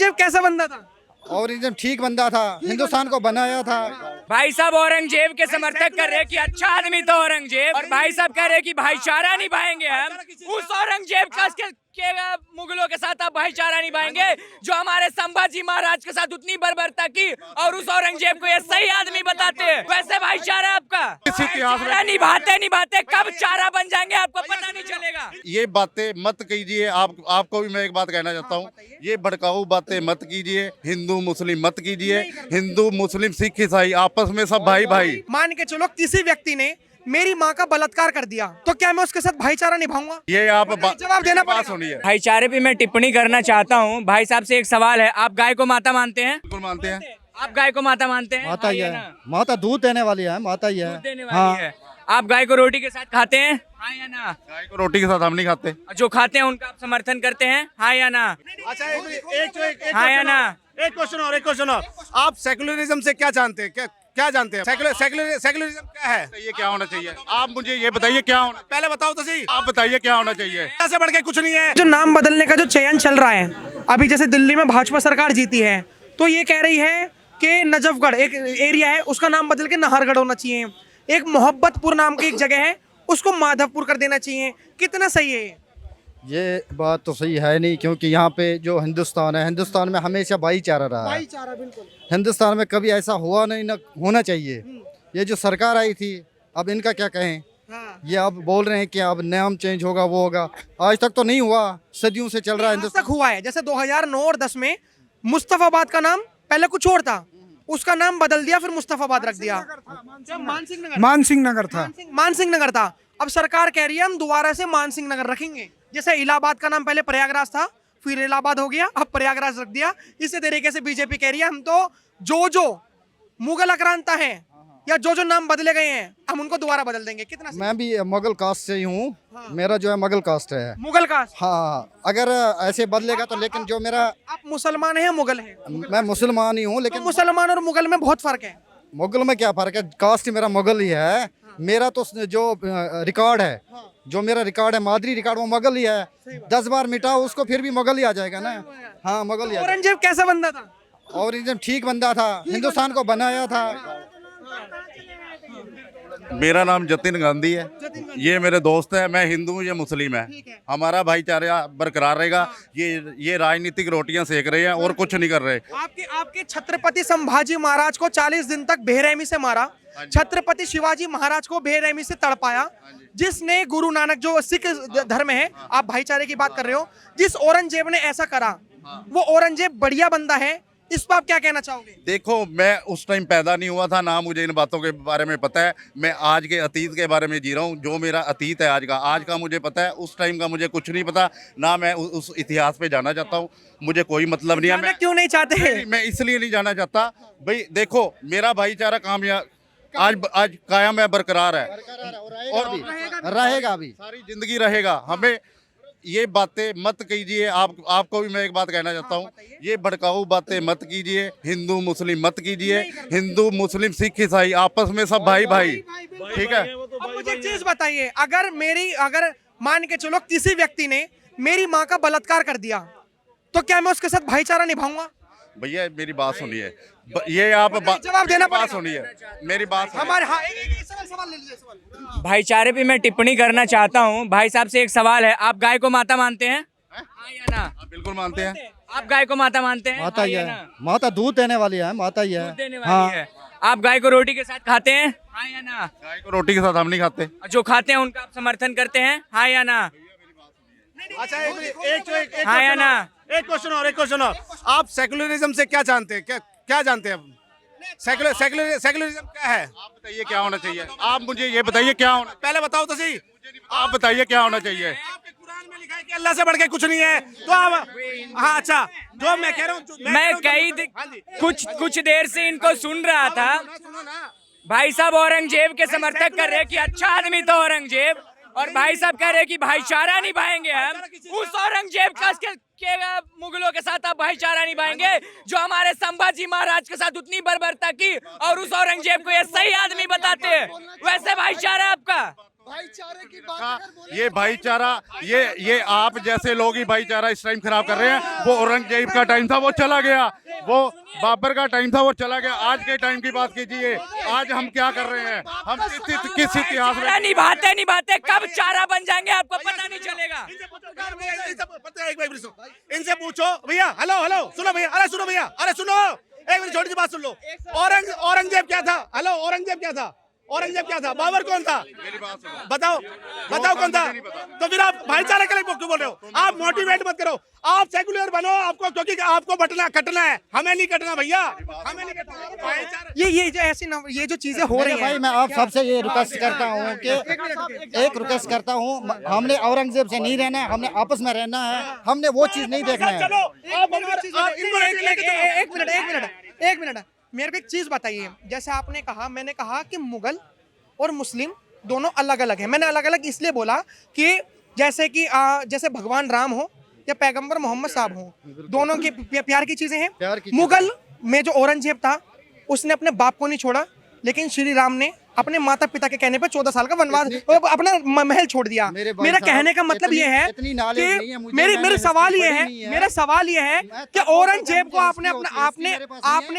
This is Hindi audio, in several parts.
औरंगजेब कैसा बंदा था? औरंगजेब ठीक बंदा था, हिंदुस्तान को बनाया था। भाई साहब औरंगजेब के समर्थक कर रहे हैं कि अच्छा आदमी था औरंगजेब, और भाई साहब कह रहे हैं कि भाईचारा निभाएंगे हम। उस औरंगजेब के मुगलों के साथ आप भाईचारा निभाएंगे जो हमारे संभाजी महाराज के साथ उतनी बर्बरता की, और उस औरंगजेब को ये सही आदमी बताते हैं। वैसे भाईचारा आपका भाईचारा निभाते निभाते कब चारा बन जाएंगे आपको पता नहीं चलेगा। ये बातें मत कीजिए। आपको भी मैं एक बात कहना चाहता हूँ, ये भड़काऊ बातें मत कीजिए। हिंदू मुस्लिम मत कीजिए। हिंदू मुस्लिम सिख ईसाई आपस में सब भाई भाई। मान के चलो किसी व्यक्ति ने मेरी माँ का बलात्कार कर दिया तो क्या मैं उसके साथ भाईचारा निभाऊंगा? ये आप जवाब देना बात पड़ेगा। सुनिए। भाईचारे पे मैं टिप्पणी करना चाहता हूँ। भाई साहब से एक सवाल है, आप गाय को माता मानते हैं? बिल्कुल मानते हैं। आप गाय को माता मानते हैं? माता ही हाँ या है, ना? माता दूध देने वाली है, माता ही है। दूध देने वाली है। आप गाय को रोटी के साथ खाते हैं? हाँ या ना? गाय को रोटी के साथ हम नहीं खाते। जो खाते हैं उनका आप समर्थन करते हैं? हाँ या ना? अच्छा एक हाँ या ना? एक क्वेश्चन और आप सेकुलरिज्म से क्या जानते हैं? क्या जानते हैं? सेकुलरिज्म क्या है? ये क्या होना चाहिए? आप मुझे ये बताइए क्या होना। पहले बताओ तो सही। आप बताइए क्या होना चाहिए? ऐसे बढ़ के कुछ नहीं है। जो नाम बदलने का जो चयन चल रहा है अभी, जैसे दिल्ली में भाजपा सरकार जीती है तो ये कह रही है कि नजफगढ़ एक एरिया है उसका नाम बदल के नाहरगढ़ होना चाहिए। एक मोहब्बतपुर नाम की एक जगह है उसको माधवपुर कर देना चाहिए। कितना सही है ये बात तो सही है नहीं, क्योंकि यहाँ पे जो हिंदुस्तान है, हिंदुस्तान में हमेशा भाईचारा रहा है। भाईचारा बिल्कुल। हिंदुस्तान में कभी ऐसा हुआ नहीं, ना होना चाहिए। ये जो सरकार आई थी, अब इनका क्या कहें। ये अब बोल रहे हैं कि अब नाम चेंज होगा, वो होगा। आज तक तो नहीं हुआ, सदियों से चल रहा है आज हिंदुस्तान। तक हुआ है। जैसे 2009 और 10 में मुस्तफाबाद का नाम पहले कुछ और था, उसका नाम बदल दिया, फिर मुस्तफाबाद रख दिया। मानसिंह नगर था। मानसिंह नगर था। अब सरकार कह रही है हम दोबारा से मानसिंह नगर रखेंगे। जैसे इलाहाबाद का नाम पहले प्रयागराज था, फिर इलाहाबाद हो गया, अब प्रयागराज रख दिया। इसी तरीके से बीजेपी कह रही है हम तो जो मुगल आक्रांता है या जो नाम बदले गए हैं हम उनको दोबारा बदल देंगे। कितना मैं भी मुगल कास्ट से ही हूँ। मेरा जो है मुगल कास्ट है। मुगल का? हाँ, अगर ऐसे बदलेगा तो। लेकिन जो मेरा, आप मुसलमान हैं या मुगल हैं? मैं मुसलमान ही हूँ, तो लेकिन मुसलमान और मुगल में बहुत फर्क है। मुगल में क्या फर्क है? कास्ट ही मेरा मुगल ही है। मेरा तो जो रिकॉर्ड है, जो मेरा रिकॉर्ड है, मादरी रिकॉर्ड, वो मुगल ही है। 10 बार मिटाओ उसको फिर भी मुगल ही आ जाएगा ना। हाँ, मुगल ही आ जाएगा। औरंगजेब कैसा बंदा था? औरंगजेब ठीक बंदा था, हिंदुस्तान को बनाया था। मेरा नाम जतिन गांधी है। ये मेरे दोस्त है। मैं हिंदू हूँ, ये मुस्लिम है। हमारा भाईचारा बरकरार रहेगा। ये राजनीतिक रोटियां सेक रहे हैं और कुछ नहीं कर रहे। आपके छत्रपति संभाजी महाराज को 40 दिन तक बेरहमी से मारा। छत्रपति शिवाजी महाराज को बेरहमी से तड़पाया। जिसने गुरु नानक, जो सिख धर्म है, आप भाईचारे की बात कर रहे हो, जिस औरंगजेब ने ऐसा करा, वो औरंगजेब बढ़िया बंदा है। इस पर आप क्या कहना चाहोगे? देखो, मैं उस टाइम पैदा नहीं हुआ था, ना मुझे इन बातों के बारे में पता है। मैं आज के अतीत के बारे में जी रहा हूँ। जो मेरा अतीत है आज का मुझे पता है। उस टाइम का मुझे कुछ नहीं पता, ना मैं उस इतिहास पे जाना चाहता हूँ। मुझे कोई मतलब नहीं है। मैं क्यों नहीं चाहते? मैं इसलिए नहीं जाना चाहता भाई। देखो, मेरा भाईचारा कामयाब आज कायम है, बरकरार है और रहेगा भी। सारी जिंदगी रहेगा। हमें ये बातें मत कीजिए। आपको भी मैं एक बात कहना चाहता हूँ, ये भड़काऊ बातें मत कीजिए। हिंदू मुस्लिम मत कीजिए। हिंदू मुस्लिम सिख ईसाई आपस में सब भाई भाई। ठीक है। अब मुझे एक चीज बताइए, अगर मान के चलो किसी व्यक्ति ने मेरी माँ का बलात्कार कर दिया तो क्या मैं उसके साथ भाईचारा निभाऊंगा? भैया मेरी बात सुनिए। ये आप जवाब देना बात पड़ेगा। सुनिए, मेरी बात सुनिए। हमारे हाँ, एक सवाल ले लीजिए। सवाल भाईचारे पे मैं टिप्पणी करना चाहता हूँ। भाई साहब से एक सवाल है, आप गाय को माता मानते हैं? हाँ या ना? आप बिल्कुल मानते हैं। आप गाय को माता मानते हैं? माता हाँ ही या है, ना? माता दूध देने वाली है, माता ही है। दूध देने वाली है। आप गाय को रोटी के साथ खाते हैं? हाँ या ना? गाय को रोटी के साथ हम नहीं खाते। जो खाते हैं उनका आप समर्थन करते हैं? हाँ या ना? अच्छा एक हाँ या ना? एक क्वेश्चन और आप सेकुलरिज्म से क्या जानते हैं? क्या जानते हैं? सेकुलरिज्म क्या है? आप बताइए क्या होना चाहिए? आप मुझे ये बताइए क्या होना। पहले बताओ तो सही। आप बताइए क्या होना चाहिए? आपके कुरान में लिखा है कि अल्लाह से बढ़ के कुछ नहीं है। तो आप, हाँ, अच्छा, जो मैं कह रहा हूँ, मैं कुछ देर से इनको सुन रहा था। भाई साहब औरंगजेब के समर्थक कर रहे हैं कि अच्छा आदमी था औरंगजेब, और भाई साहब कह रहे हैं कि भाईचारा निभाएंगे हम। उस औरंगजेब के मुगलों के साथ आप भाईचारा निभाएंगे जो हमारे संभाजी महाराज के साथ उतनी बर्बरता की, और उस औरंगजेब को ये सही आदमी बताते हैं। वैसे भाईचारा आपका भाईचारे की बात ये भाईचारा, ये आप जैसे लोग ही भाईचारा इस टाइम खराब कर रहे हैं। वो औरंगजेब का टाइम था, वो चला गया। वो बाबर का टाइम था, वो चला गया। आज के टाइम की बात कीजिए, आज हम क्या कर रहे हैं? हम किस इतिहास में निभाते कब चारा बन जाएंगे आपको पता नहीं चलेगा। इनसे पूछो भैया। हेलो हेलो, सुनो भैया, अरे सुनो भैया, अरे सुनो, एक मिनट छोटी सी बात सुन लो। औरंगजेब क्या था? हेलो, औरंगजेब क्या था? औरंगजेब क्या था? बाबर कौन था? बताओ, बताओ कौन था? तो फिर आप भाईचारे के लिए क्यों बोल रहे हो? आप मोटिवेट मत करो, आप सेकुलर बनो। आपको, क्योंकि आपको बटना कटना है, हमें नहीं कटना भैया, हमें नहीं कटना। भाईचारा ये जो ऐसी ये जो चीजें हो रही भाई हैं, मैं आप सबसे ये रिक्वेस्ट करता हूँ कि एक रिक्वेस्ट करता हूँ, हमने औरंगजेब से नहीं रहना है, हमने आपस में रहना है, हमने वो चीज नहीं देखना है। चलो, एक मिनट मेरे को एक चीज बताइए। जैसे आपने कहा, मैंने कहा कि मुगल और मुस्लिम दोनों अलग अलग हैं। मैंने अलग अलग इसलिए बोला कि जैसे कि जैसे भगवान राम हो या पैगंबर मोहम्मद साहब हो, दोनों की प्यार की चीजें हैं। मुगल में जो औरंगजेब था, उसने अपने बाप को नहीं छोड़ा, लेकिन श्री राम ने अपने माता पिता के कहने पर 14 साल का वनवास, अपना महल छोड़ दिया। मेरा कहने का मतलब ये है कि मेरा सवाल ये है कि औरंगजेब को आपने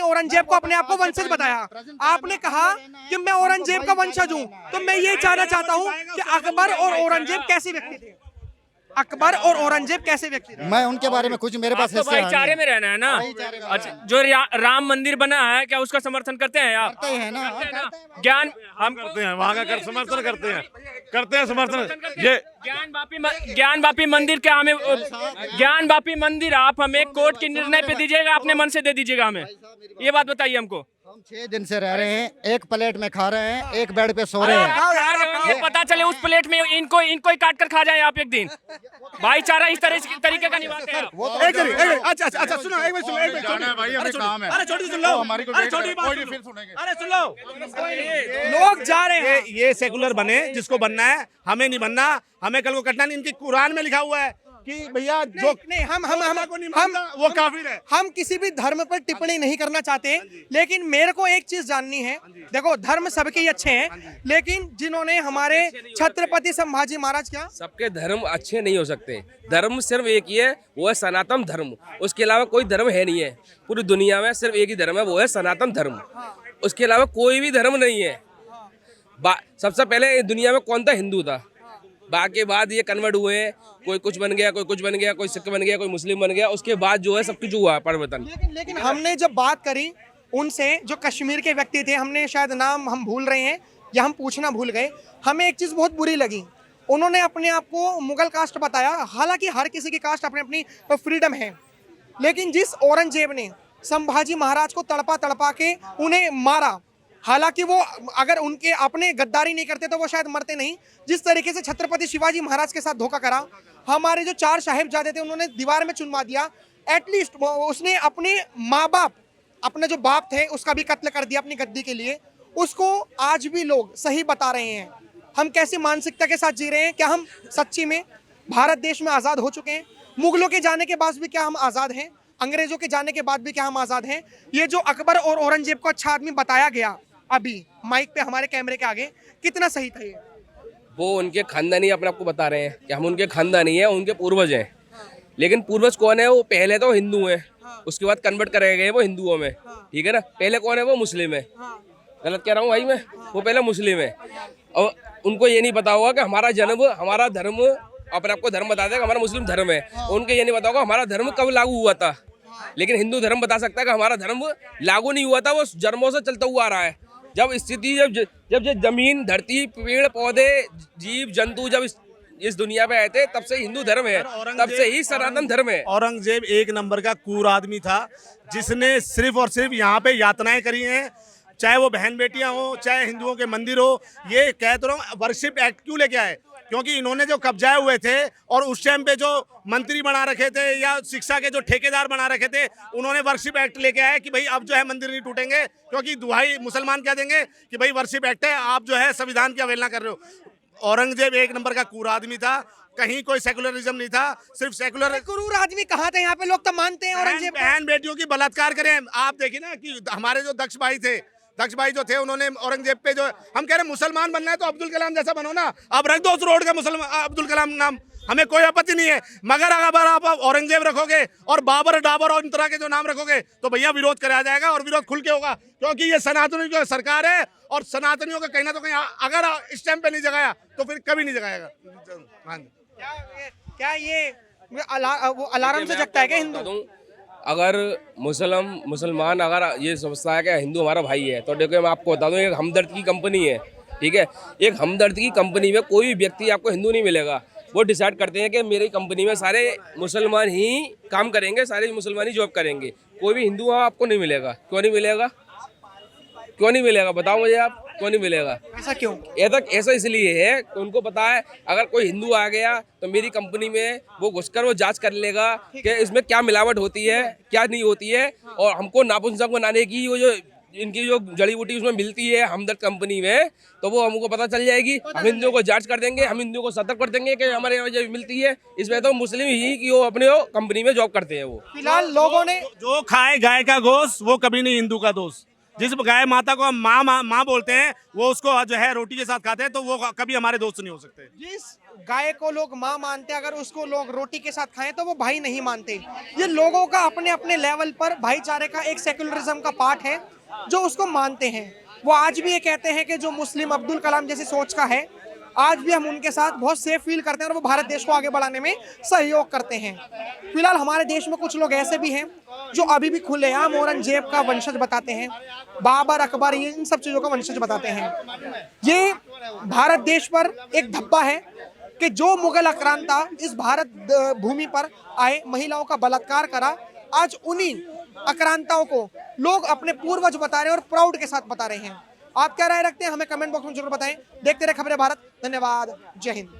औरंगजेब को अपने आप को वंशज बताया। आपने कहा कि मैं औरंगजेब का वंशज हूँ, तो मैं ये जानना चाहता हूँ कि अकबर और औरंगजेब कैसे व्यक्ति थे? अकबर और औरंगजेब कैसे व्यक्ति थे? मैं उनके बारे में कुछ, मेरे पास तो भाईचारे में रहना है ना। अच्छा, जो राम मंदिर बना है, क्या उसका समर्थन करते हैं आप? करते हैं ना, ज्ञान हम करते हैं, वहाँ का समर्थन करते हैं समर्थन। ये ज्ञान वापी मंदिर क्या हमें, ज्ञान वापी मंदिर आप हमें कोर्ट के निर्णय पे दीजिएगा, अपने मन से दे दीजिएगा हमें? ये बात बताइए हमको। हम 6 दिन से रह रहे हैं, एक प्लेट में खा रहे हैं, एक बेड पे सो रहे हैं। ये पता चले उस प्लेट में इनको ही काट कर खा जाए आप एक दिन। भाईचारा इस तरीके का निभाते हैं। अच्छा सुनो, एक मिनट सुनो, भाई हमें काम है। अरे छोटी सुन लो, हमारी अरे छोटी बात फिर सुनेंगे। अरे सुन लो, लोग जा रहे हैं। ये सेकुलर बने, जिसको बनना है, हमें नहीं बनना, हमें कल को कटना नहीं। इनकी कुरान में लिखा हुआ है कि भैया जो नहीं, हम वो काफिर है। हम किसी भी धर्म पर टिप्पणी नहीं करना चाहते, लेकिन मेरे को एक चीज जाननी है। देखो, धर्म सबके ही अच्छे हैं, लेकिन जिन्होंने हमारे छत्रपति संभाजी महाराज, क्या सबके धर्म अच्छे नहीं हो सकते। धर्म सिर्फ एक ही है, वो है सनातन धर्म। उसके अलावा कोई धर्म है नहीं है पूरी दुनिया में। सिर्फ एक ही धर्म है, वो है सनातन धर्म। उसके अलावा कोई भी धर्म नहीं है। सबसे पहले दुनिया में कौन था? हिंदू था। बाकी बाद ये कन्वर्ट हुए, कोई कुछ बन गया, कोई कुछ बन गया, कोई सिख बन गया, कोई मुस्लिम बन गया। उसके बाद जो है सब कुछ हुआ परिवर्तन। लेकिन हमने जब बात करी उनसे, जो कश्मीर के व्यक्ति थे, हमने शायद नाम हम भूल रहे हैं या हम पूछना भूल गए, हमें एक चीज़ बहुत बुरी लगी। उन्होंने अपने आप को मुगल कास्ट बताया। हालांकि हर किसी की कास्ट अपनी अपनी फ्रीडम है, लेकिन जिस औरंगजेब ने संभाजी महाराज को तड़पा तड़पा के उन्हें मारा, हालांकि वो अगर उनके अपने गद्दारी नहीं करते तो वो शायद मरते नहीं। जिस तरीके से छत्रपति शिवाजी महाराज के साथ धोखा करा, हमारे जो 4 साहिबजादे थे उन्होंने दीवार में चुनवा दिया। एटलीस्ट उसने अपने माँ बाप, अपने जो बाप थे उसका भी कत्ल कर दिया अपनी गद्दी के लिए। उसको आज भी लोग सही बता रहे हैं। हम कैसी मानसिकता के साथ जी रहे हैं? क्या हम सच्ची में भारत देश में आज़ाद हो चुके हैं? मुगलों के जाने के बाद भी क्या हम आज़ाद हैं? अंग्रेजों के जाने के बाद भी क्या हम आज़ाद हैं? ये जो अकबर और औरंगजेब को अच्छा आदमी बताया गया अभी माइक पे हमारे कैमरे के आगे, कितना सही था ये? वो उनके खानदानी अपने आपको बता रहे हैं कि हम उनके खानदानी हैं, उनके पूर्वज हैं। लेकिन पूर्वज कौन है? वो पहले तो हिंदू हैं, उसके बाद कन्वर्ट करे गए वो हिंदुओं में। ठीक है ना? पहले कौन है? वो मुस्लिम है। गलत कह रहा हूँ भाई मैं? वो पहले मुस्लिम है। और उनको ये नहीं पता होगा कि हमारा जन्म, हमारा धर्म, अपने आपको धर्म बता देगा हमारा मुस्लिम धर्म है। उनको ये नहीं पता होगा हमारा धर्म कब लागू हुआ था। लेकिन हिंदू धर्म बता सकता है कि हमारा धर्म लागू नहीं हुआ था, वो जन्मों से चलता हुआ आ रहा है। जब स्थिति, जब जमीन, धरती, पेड़ पौधे, जीव जंतु जब इस दुनिया पे आए थे, तब से हिंदू धर्म है, तब से ही सनातन धर्म है। औरंगजेब एक नंबर का क्रूर आदमी था, जिसने सिर्फ और सिर्फ यहाँ पे यातनाएं करी हैं। चाहे वो बहन बेटियां हो, चाहे हिंदुओं के मंदिर हो। ये कह तो रहा हूँ, वर्शिप एक्ट क्यों लेके आए? क्योंकि इन्होंने जो कब्जाए हुए थे और उस टाइम पे जो मंत्री बना रखे थे या शिक्षा के जो ठेकेदार बना रखे थे, उन्होंने वर्शिप एक्ट लेके आए कि भाई अब जो है मंदिर नहीं टूटेंगे। क्योंकि दुहाई मुसलमान कह देंगे कि भाई वर्शिप एक्ट है, आप जो है संविधान की अवहेलना कर रहे हो। औरंगजेब एक नंबर का क्रूर आदमी था, कहीं कोई सेकुलरिज्म नहीं था, सिर्फ सेकुलर। क्रूर आदमी कहाँ थे? यहाँ पे लोग तो मानते हैं औरंगजेब। बहन बेटियों की बलात्कार करें। आप देखिए ना कि हमारे जो दक्ष भाई थे, दक्ष भाई जो थे उन्होंने औरंगजेब पे जो, हम कह रहे मुसलमान बनना है तो अब्दुल कलाम जैसा बनो ना, आप रख दो उस रोड का मुसलमान अब्दुल कलाम नाम, हमें कोई आपत्ति नहीं है। मगर अगर आप औरंगजेब रखोगे और बाबर डाबर और इन तरह के जो नाम रखोगे तो भैया विरोध कराया जाएगा, और विरोध खुल के होगा, क्योंकि ये सनातनी की सरकार है और सनातनियों का कहीं ना तो कहीं अगर इस टाइम पे नहीं जगाया तो फिर कभी नहीं जगाएगा। हाँ जी। क्या ये वो अलार्म से जगता है क्या हिंदू? अगर मुसलमान अगर ये समझता है कि हिंदू हमारा भाई है, तो देखो मैं आपको बता दूं, एक हमदर्द की कंपनी है, ठीक है, एक हमदर्द की कंपनी में कोई भी व्यक्ति आपको हिंदू नहीं मिलेगा। वो डिसाइड करते हैं कि मेरी कंपनी में सारे मुसलमान ही काम करेंगे, सारे मुसलमान ही जॉब करेंगे, कोई भी हिंदू वहाँ आपको नहीं मिलेगा। क्यों नहीं मिलेगा? क्यों नहीं मिलेगा बताओ मुझे आप, क्यों नहीं मिलेगा? ऐसा क्यों? ऐसा इसलिए है कि उनको पता है अगर कोई हिंदू आ गया तो मेरी कंपनी में वो घुसकर वो जांच कर लेगा कि इसमें क्या मिलावट होती है क्या नहीं होती है, और हमको नापुंसक बनाने की वो जो इनकी जो जड़ी बूटी उसमें मिलती है हमदर्द कंपनी में, तो वो हमको पता चल जाएगी। हम हिंदुओं को जांच कर देंगे, हम हिंदुओं को सतर्क कर देंगे कि हमारे यहाँ जो मिलती है इसमें तो मुस्लिम ही की वो अपने कंपनी में जॉब करते हैं। वो फिलहाल लोगों ने जो खाए गाय का गोश्त वो कभी नहीं हिंदू का दोस्त। जिस गाय माता को हम माँ बोलते हैं वो उसको जो है रोटी के साथ खाते हैं, तो वो कभी हमारे दोस्त नहीं हो सकते। जिस गाय को लोग माँ मानते हैं, अगर उसको लोग रोटी के साथ खाएं तो वो भाई नहीं मानते। ये लोगों का अपने अपने लेवल पर भाईचारे का एक सेक्युलरिज्म का पार्ट है जो उसको मानते हैं। वो आज भी ये कहते हैं कि जो मुस्लिम अब्दुल कलाम जैसी सोच का है, आज भी हम उनके साथ बहुत सेफ फील करते हैं और वो भारत देश को आगे बढ़ाने में सहयोग करते हैं। फिलहाल हमारे देश में कुछ लोग ऐसे भी हैं जो अभी भी खुलेआम औरंगजेब का वंशज बताते हैं, बाबर अकबर ये इन सब चीज़ों का वंशज बताते हैं। ये भारत देश पर एक धब्बा है कि जो मुगल आक्रांता इस भारत भूमि पर आए, महिलाओं का बलात्कार करा, आज उन्हीं आक्रांताओं को लोग अपने पूर्वज बता रहे हैं और प्राउड के साथ बता रहे हैं। आप क्या राय रखते हैं हमें कमेंट बॉक्स में जरूर बताएं। देखते रहे खबरें भारत। धन्यवाद। जय हिंद।